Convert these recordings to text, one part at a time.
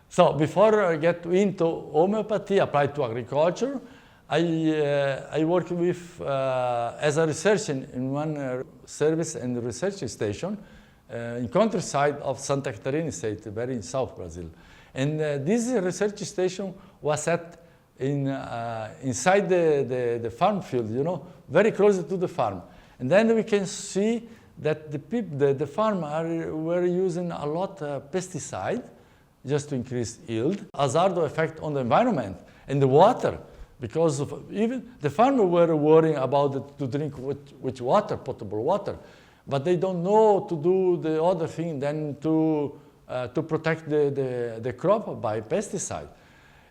So before I get into homeopathy applied to agriculture, I work with, as a researcher in one service and research station in countryside of Santa Catarina state, very in South Brazil. And this research station was set inside the farm field, you know, very close to the farm. And then we can see that the farmers were using a lot of pesticide just to increase yield, hazardous effect on the environment and the water, because of even the farmers were worrying about to drink which water, potable water, but they don't know to do the other thing than to protect the crop by pesticide.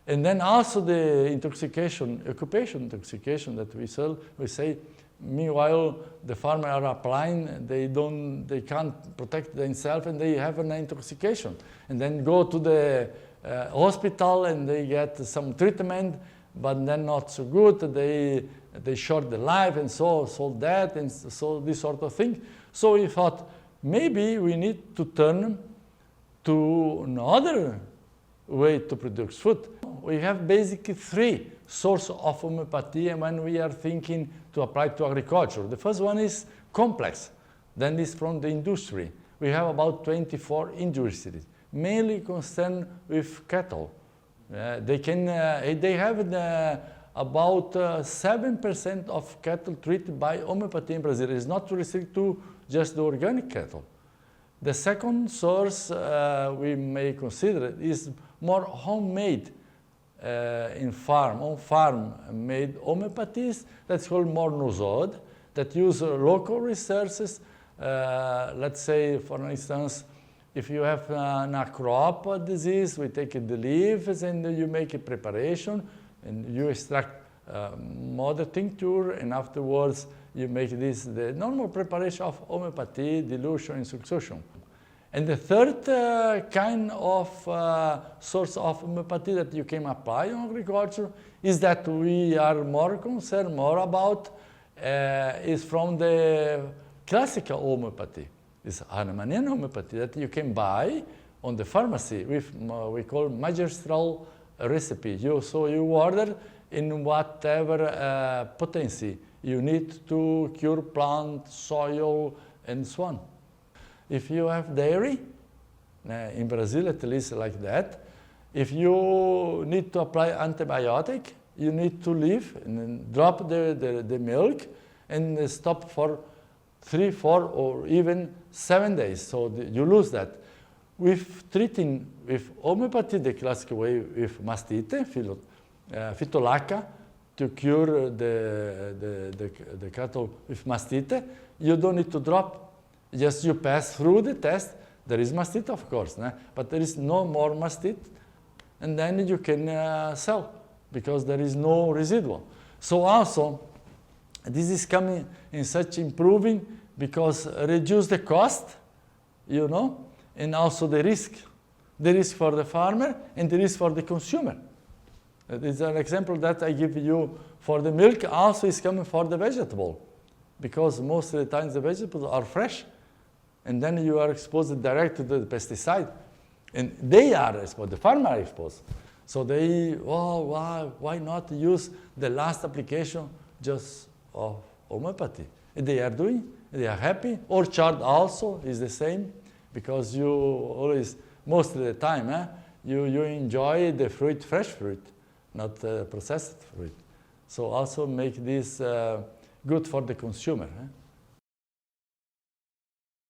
And then also the intoxication, occupation intoxication that we say, meanwhile the farmers are applying, they can't protect themselves and they have an intoxication. And then go to the hospital and they get some treatment, but then not so good, they short the life and so that and so this sort of thing. So we thought maybe we need to turn to another way to produce food. We have basically three sources of homeopathy when we are thinking to apply to agriculture. The first one is complex, then is from the industry. We have about 24 industries, mainly concerned with cattle. They have about 7% of cattle treated by homeopathy in Brazil. It's not restricted to just the organic cattle. The second source we may consider is more homemade on farm made homeopathies. That's called more nosode, that use local resources. Let's say, for instance, if you have a crop disease, we take the leaves and you make a preparation and you extract mother tincture, and afterwards you make this the normal preparation of homeopathy, dilution and succussion. And the third kind of source of homeopathy that you can apply in agriculture is that we are more concerned about is from the classical homeopathy. It's Hahnemannian homeopathy that you can buy on the pharmacy with we call magistral recipe. So you order in whatever potency you need to cure plant, soil, and so on. If you have dairy, in Brazil at least like that, if you need to apply antibiotic, you need to leave and then drop the milk and stop for 3, 4, or even 7 days. So you lose that. With treating with homeopathy, the classic way with mastite, phytolacca, to cure the cattle with mastite, you don't need to drop. Just you pass through the test. There is mastite, of course, but there is no more mastite, and then you can sell because there is no residual. So also, this is coming in such improving because reduce the cost, you know, and also the risk for the farmer and the risk for the consumer. This is an example that I give you for the milk. Also is coming for the vegetable, because most of the times the vegetables are fresh, and then you are exposed directly to the pesticide, and they are exposed, the farmer are exposed. So they, why not use the last application just of homeopathy? And they are doing, they are happy. Orchard also is the same, because you always, most of the time, you enjoy the fruit, fresh fruit, not processed fruit. So also make this good for the consumer.